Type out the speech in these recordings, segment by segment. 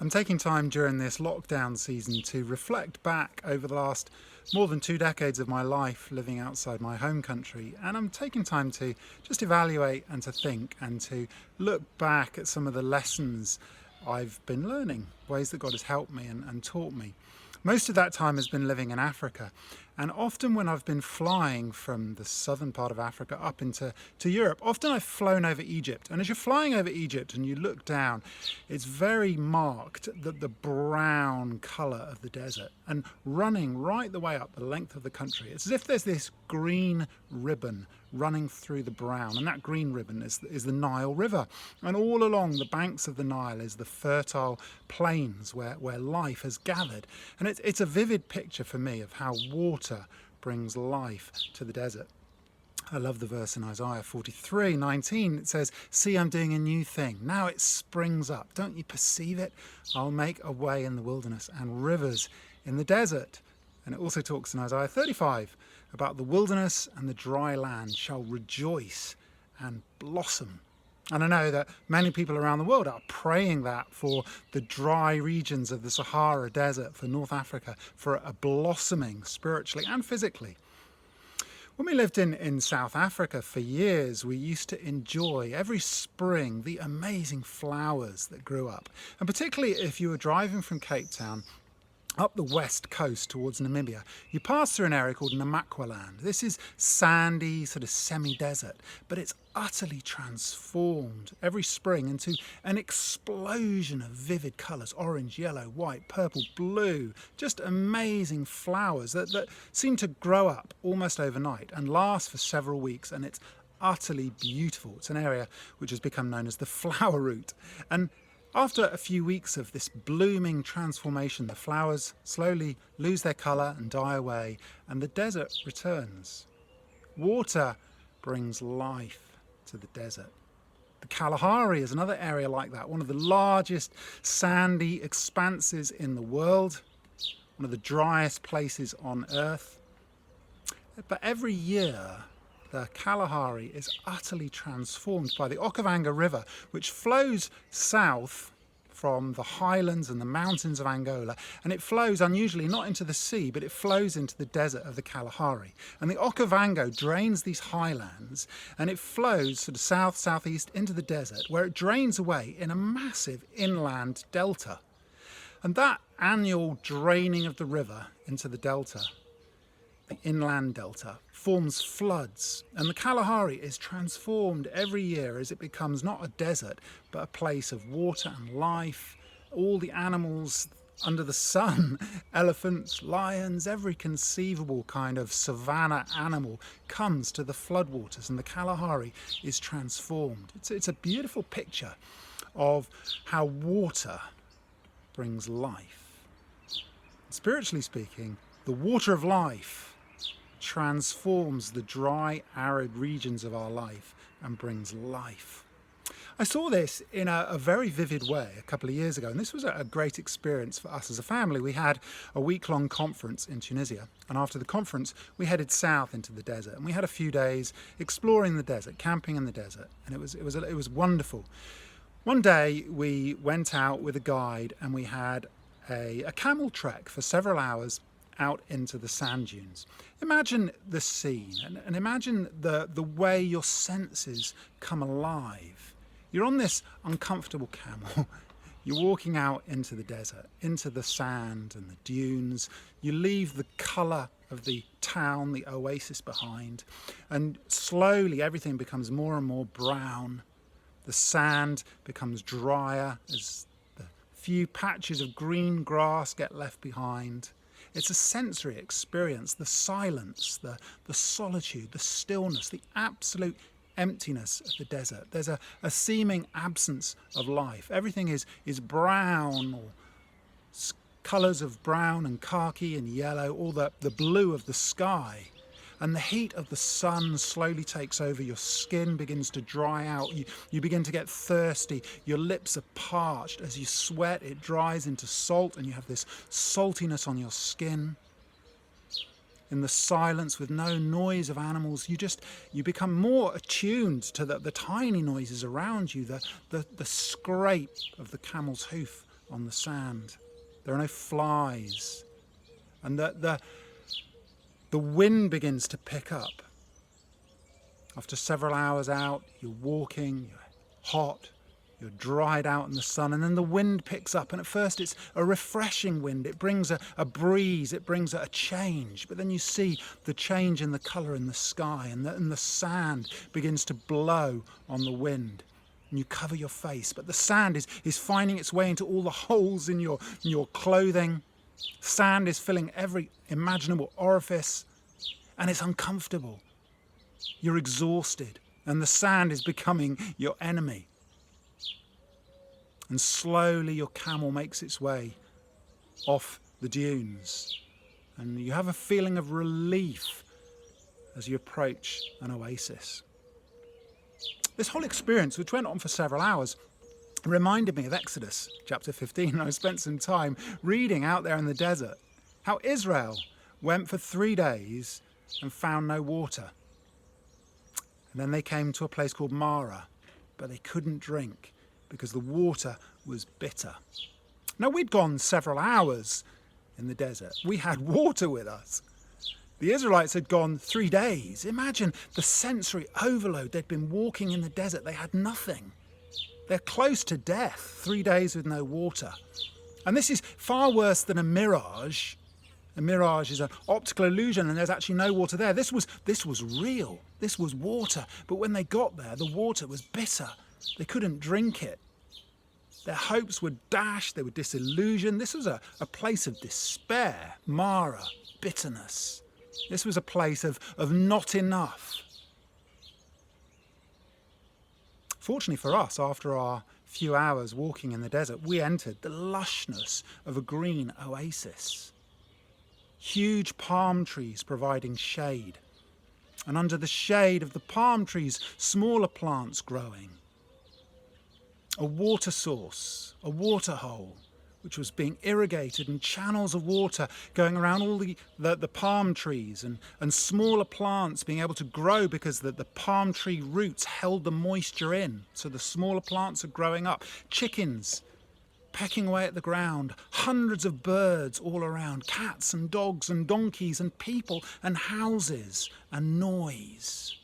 I'm taking time during this lockdown season to reflect back over the last more than 2 decades of my life living outside my home country, and I'm taking time to just evaluate and to think and to look back at some of the lessons I've been learning, ways that God has helped me and taught me. Most of that time has been living in Africa, and often when I've been flying from the southern part of Africa up into Europe, often I've flown over Egypt. And as you're flying over Egypt and you look down, it's very marked that the brown colour of the desert, and running right the way up the length of the country, it's as if there's this green ribbon running through the brown, and that green ribbon is the Nile River, and all along the banks of the Nile is the fertile plains where life has gathered. And it's a vivid picture for me of how water brings life to the desert. I love the verse in Isaiah 43:19. It says, "See, I'm doing a new thing. Now it springs up. Don't you perceive it? I'll make a way in the wilderness and rivers in the desert." And it also talks in Isaiah 35 about the wilderness and the dry land shall rejoice and blossom. And I know that many people around the world are praying that for the dry regions of the Sahara Desert, for North Africa, for a blossoming spiritually and physically. When we lived in South Africa for years, we used to enjoy every spring the amazing flowers that grew up. And particularly if you were driving from Cape Town up the west coast towards Namibia, you pass through an area called Namakwaland. This is sandy, sort of semi-desert, but it's utterly transformed every spring into an explosion of vivid colours: orange, yellow, white, purple, blue, just amazing flowers that seem to grow up almost overnight and last for several weeks, and it's utterly beautiful. It's an area which has become known as the flower route. And after a few weeks of this blooming transformation, the flowers slowly lose their colour and die away, and the desert returns. Water brings life to the desert. The Kalahari is another area like that, one of the largest sandy expanses in the world, one of the driest places on earth. But every year, the Kalahari is utterly transformed by the Okavango River, which flows south from the highlands and the mountains of Angola, and it flows unusually not into the sea, but it flows into the desert of the Kalahari. And the Okavango drains these highlands, and it flows sort of south-southeast into the desert, where it drains away in a massive inland delta. And that annual draining of the river into the delta, the inland delta, forms floods, and the Kalahari is transformed every year as it becomes not a desert but a place of water and life. All the animals under the sun, elephants, lions, every conceivable kind of savanna animal comes to the floodwaters, and the Kalahari is transformed. It's a beautiful picture of how water brings life. Spiritually speaking, the water of life transforms the dry, arid regions of our life and brings life. I saw this in a very vivid way a couple of years ago, and this was a great experience for us as a family. We had a week-long conference in Tunisia, and after the conference we headed south into the desert, and we had a few days exploring the desert, camping in the desert, and it was wonderful. One day we went out with a guide, and we had a camel trek for several hours out into the sand dunes. Imagine the scene, and imagine the way your senses come alive. You're on this uncomfortable camel. You're walking out into the desert, into the sand and the dunes. You leave the colour of the town, the oasis behind, and slowly everything becomes more and more brown. The sand becomes drier as the few patches of green grass get left behind. It's a sensory experience: the silence, the solitude, the stillness, the absolute emptiness of the desert. There's a seeming absence of life. Everything is brown, or colours of brown and khaki and yellow, or the blue of the sky. And the heat of the sun slowly takes over. Your skin begins to dry out. You begin to get thirsty. Your lips are parched. As you sweat, it dries into salt, and you have this saltiness on your skin. In the silence, with no noise of animals, you become more attuned to the tiny noises around you, the scrape of the camel's hoof on the sand. There are no flies. And the wind begins to pick up. After several hours out, you're walking, you're hot, you're dried out in the sun, and then the wind picks up. And at first it's a refreshing wind. It brings a breeze, it brings a change. But then you see the change in the colour in the sky, and the sand begins to blow on the wind. And you cover your face, but the sand is finding its way into all the holes in your clothing. Sand is filling every imaginable orifice, and it's uncomfortable. You're exhausted, and the sand is becoming your enemy. And slowly your camel makes its way off the dunes, and you have a feeling of relief as you approach an oasis. This whole experience, which went on for several hours, reminded me of Exodus chapter 15. I spent some time reading out there in the desert how Israel went for 3 days and found no water. And then they came to a place called Marah, but they couldn't drink because the water was bitter. Now, we'd gone several hours in the desert. We had water with us. The Israelites had gone 3 days. Imagine the sensory overload. They'd been walking in the desert. They had nothing. They're close to death, 3 days with no water. And this is far worse than a mirage. A mirage is an optical illusion, and there's actually no water there. This was real. This was water. But when they got there, the water was bitter. They couldn't drink it. Their hopes were dashed. They were disillusioned. This was a place of despair, Marah, bitterness. This was a place of not enough. Fortunately for us, after our few hours walking in the desert, we entered the lushness of a green oasis. Huge palm trees providing shade. And under the shade of the palm trees, smaller plants growing. A water source, a waterhole, which was being irrigated, and channels of water going around all the palm trees, and smaller plants being able to grow because the palm tree roots held the moisture in. So the smaller plants are growing up. Chickens pecking away at the ground. Hundreds of birds all around. Cats and dogs and donkeys and people and houses and noise.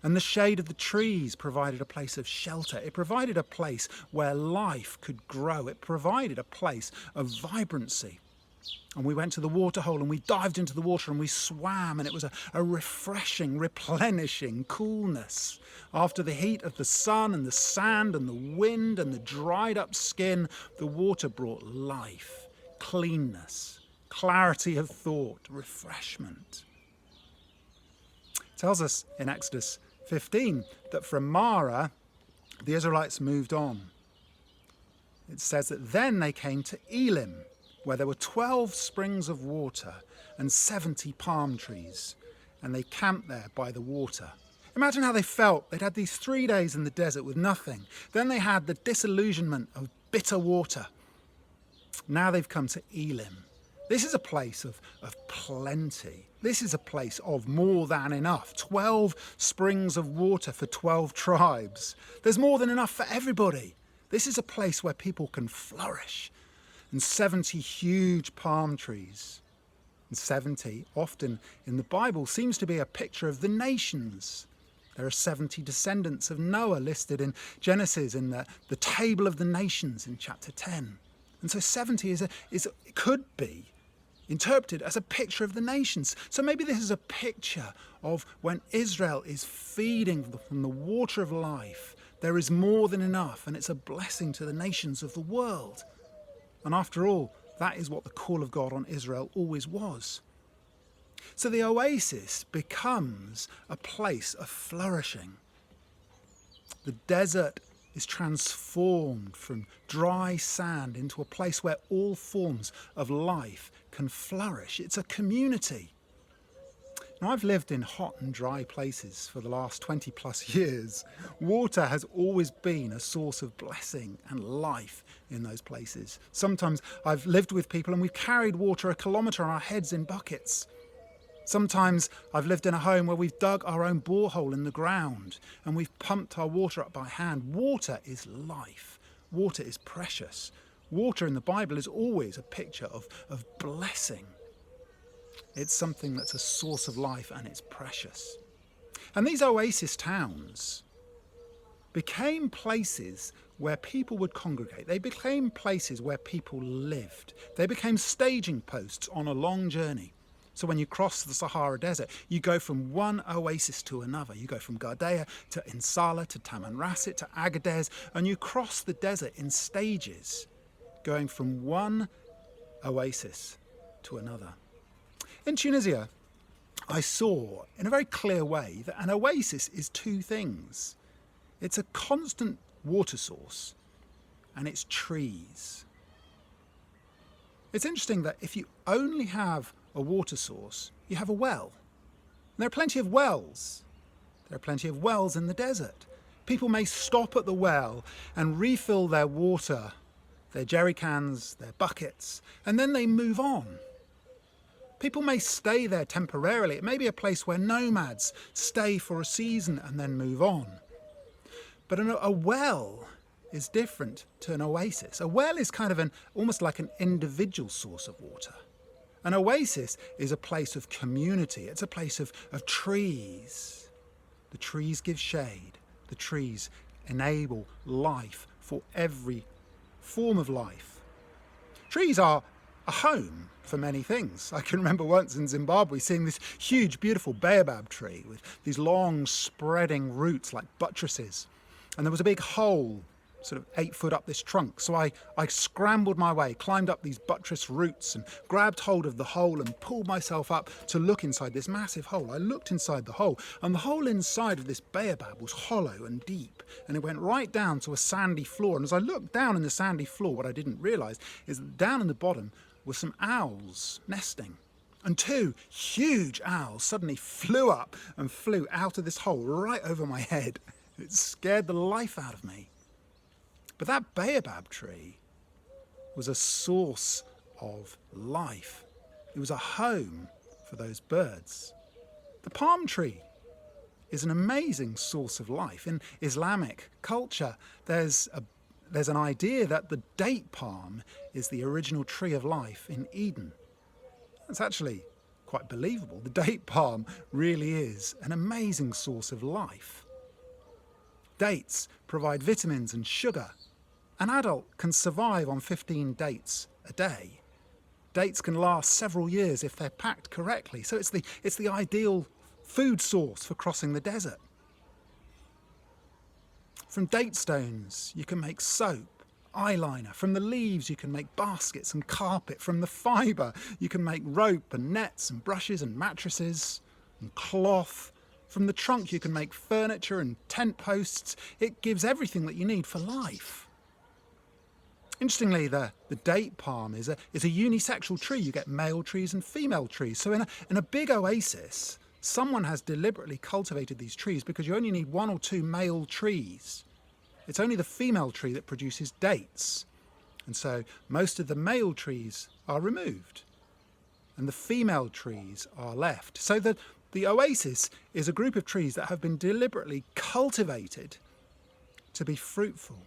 And the shade of the trees provided a place of shelter. It provided a place where life could grow. It provided a place of vibrancy. And we went to the waterhole and we dived into the water and we swam, and it was a refreshing, replenishing coolness. After the heat of the sun and the sand and the wind and the dried up skin, the water brought life, cleanness, clarity of thought, refreshment. It tells us in Exodus 15 that from Marah the Israelites moved on. It says that then they came to Elim, where there were 12 springs of water and 70 palm trees, and they camped there by the water. Imagine how they felt. They'd had these 3 days in the desert with nothing. Then they had the disillusionment of bitter water. Now they've come to Elim. This is a place of plenty. This is a place of more than enough. 12 springs of water for 12 tribes. There's more than enough for everybody. This is a place where people can flourish. And 70 huge palm trees. And 70, often in the Bible, seems to be a picture of the nations. There are 70 descendants of Noah listed in Genesis in the table of the nations in chapter 10. And so 70 could be interpreted as a picture of the nations. So maybe this is a picture of when Israel is feeding from the water of life. There is more than enough, and it's a blessing to the nations of the world. And after all, that is what the call of God on Israel always was. So the oasis becomes a place of flourishing. The desert is transformed from dry sand into a place where all forms of life can flourish. It's a community. Now, I've lived in hot and dry places for the last 20 plus years. Water has always been a source of blessing and life in those places. Sometimes I've lived with people and we've carried water a kilometre on our heads in buckets. Sometimes I've lived in a home where we've dug our own borehole in the ground and we've pumped our water up by hand. Water is life. Water is precious. Water in the Bible is always a picture of blessing. It's something that's a source of life and it's precious. And these oasis towns became places where people would congregate. They became places where people lived. They became staging posts on a long journey. So when you cross the Sahara Desert, you go from one oasis to another. You go from Gardea to Insala to Tamanrasset to Agadez, and you cross the desert in stages, going from one oasis to another. In Tunisia, I saw in a very clear way that an oasis is two things. It's a constant water source and it's trees. It's interesting that if you only have a water source, you have a well. And there are plenty of wells. There are plenty of wells in the desert. People may stop at the well and refill their water, their jerry cans, their buckets, and then they move on. People may stay there temporarily. It may be a place where nomads stay for a season and then move on. But a well is different to an oasis. A well is kind of almost like an individual source of water. An oasis is a place of community. It's a place of trees. The trees give shade. The trees enable life for every form of life. Trees are a home for many things. I can remember once in Zimbabwe seeing this huge, beautiful baobab tree with these long, spreading roots like buttresses. And there was a big hole sort of 8 foot up this trunk. So I scrambled my way, climbed up these buttress roots and grabbed hold of the hole and pulled myself up to look inside this massive hole. I looked inside the hole, and the hole inside of this baobab was hollow and deep, and it went right down to a sandy floor. And as I looked down in the sandy floor, what I didn't realise is that down in the bottom were some owls nesting. And 2 huge owls suddenly flew up and flew out of this hole right over my head. It scared the life out of me. But that baobab tree was a source of life. It was a home for those birds. The palm tree is an amazing source of life. In Islamic culture, there's an idea that the date palm is the original tree of life in Eden. That's actually quite believable. The date palm really is an amazing source of life. Dates provide vitamins and sugar. An adult can survive on 15 dates a day. Dates can last several years if they're packed correctly. So it's the ideal food source for crossing the desert. From date stones, you can make soap, eyeliner. From the leaves, you can make baskets and carpet. From the fibre, you can make rope and nets and brushes and mattresses and cloth. From the trunk, you can make furniture and tent posts. It gives everything that you need for life. Interestingly, the date palm is a unisexual tree. You get male trees and female trees. So in a big oasis, someone has deliberately cultivated these trees because you only need 1 or 2 male trees. It's only the female tree that produces dates. And so most of the male trees are removed and the female trees are left. So the oasis is a group of trees that have been deliberately cultivated to be fruitful.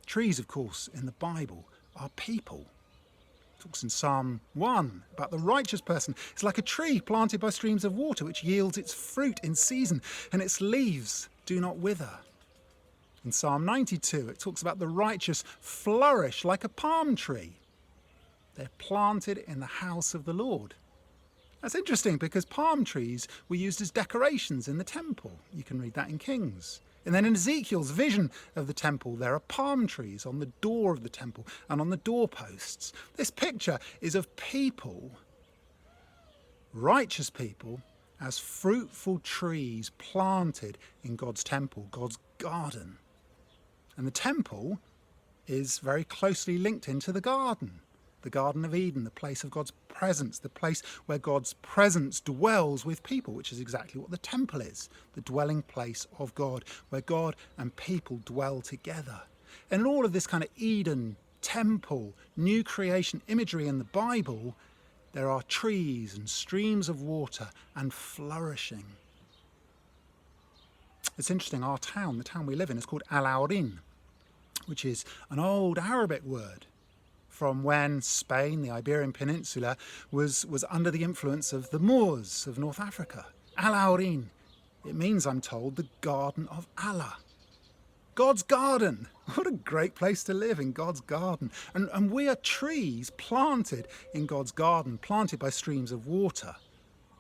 Trees, of course, in the Bible are people. It talks in Psalm 1 about the righteous person. It's like a tree planted by streams of water, which yields its fruit in season, and its leaves do not wither. In Psalm 92, it talks about the righteous flourish like a palm tree. They're planted in the house of the Lord. That's interesting because palm trees were used as decorations in the temple. You can read that in Kings. And then in Ezekiel's vision of the temple, there are palm trees on the door of the temple and on the doorposts. This picture is of people, righteous people, as fruitful trees planted in God's temple, God's garden. And the temple is very closely linked into the Garden of Eden, the place of God's presence, the place where God's presence dwells with people, which is exactly what the temple is, the dwelling place of God, where God and people dwell together. And in all of this kind of Eden, temple, new creation imagery in the Bible, there are trees and streams of water and flourishing. It's interesting, our town, the town we live in, is called Al-Aurin. which is an old Arabic word from when Spain, the Iberian Peninsula, was under the influence of the Moors of North Africa. Al-Aurin. It means, I'm told, the garden of Allah. God's garden. What a great place to live, in God's garden. And we are trees planted in God's garden, planted by streams of water.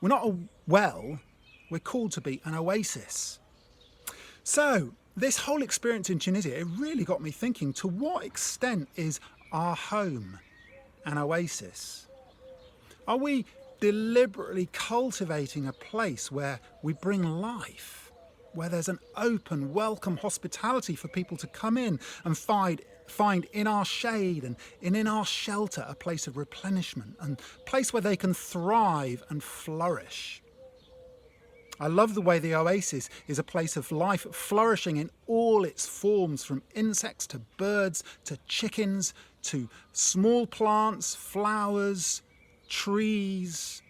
We're not a well, we're called to be an oasis. So, this whole experience in Tunisia, it really got me thinking, to what extent is our home an oasis? Are we deliberately cultivating a place where we bring life, where there's an open, welcome hospitality for people to come in and find in our shade and in our shelter a place of replenishment and a place where they can thrive and flourish? I love the way the oasis is a place of life flourishing in all its forms, from insects to birds to chickens to small plants, flowers, trees.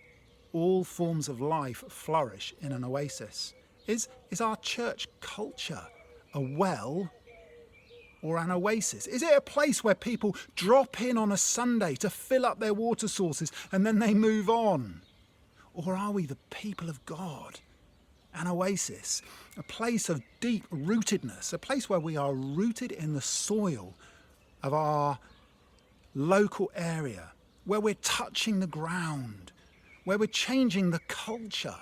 All forms of life flourish in an oasis. Is our church culture a well or an oasis? Is it a place where people drop in on a Sunday to fill up their water sources and then they move on? Or are we the people of God? An oasis, a place of deep rootedness, a place where we are rooted in the soil of our local area, where we're touching the ground, where we're changing the culture.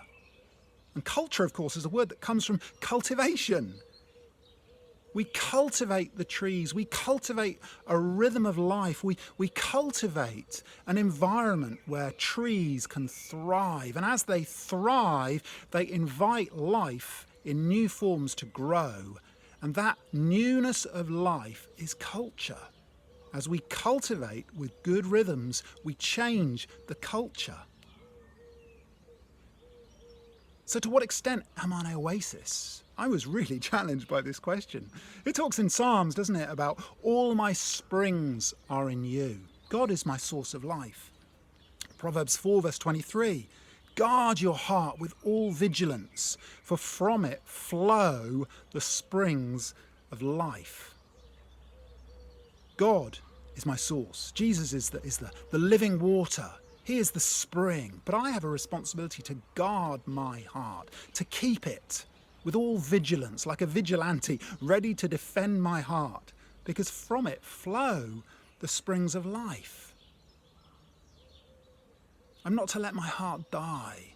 And culture, of course, is a word that comes from cultivation. We cultivate the trees, we cultivate a rhythm of life, we cultivate an environment where trees can thrive. And as they thrive, they invite life in new forms to grow. And that newness of life is culture. As we cultivate with good rhythms, we change the culture. So to what extent am I an oasis? I was really challenged by this question. It talks in Psalms, doesn't it, about all my springs are in you. God is my source of life. Proverbs 4 verse 23, guard your heart with all vigilance, for from it flow the springs of life. God is my source. Jesus is the living water. He is the spring, but I have a responsibility to guard my heart, to keep it with all vigilance, like a vigilante, ready to defend my heart, because from it flow the springs of life. I'm not to let my heart die.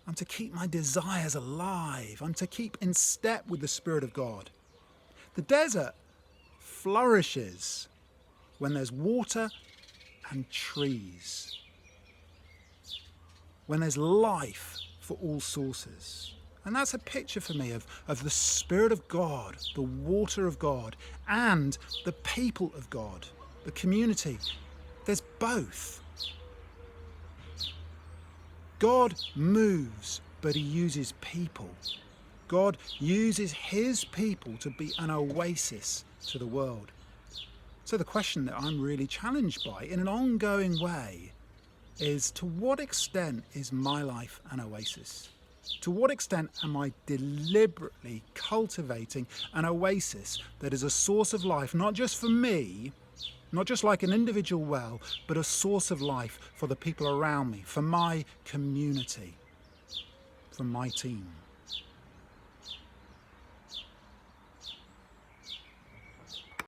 I'm to keep my desires alive. I'm to keep in step with the Spirit of God. The desert flourishes when there's water and trees, when there's life for all sources. And that's a picture for me of the Spirit of God, the water of God, and the people of God, the community. There's both. God moves, but he uses people. God uses his people to be an oasis to the world. So the question that I'm really challenged by in an ongoing way is, to what extent is my life an oasis? To what extent am I deliberately cultivating an oasis that is a source of life, not just for me, not just like an individual well, but a source of life for the people around me, for my community, for my team?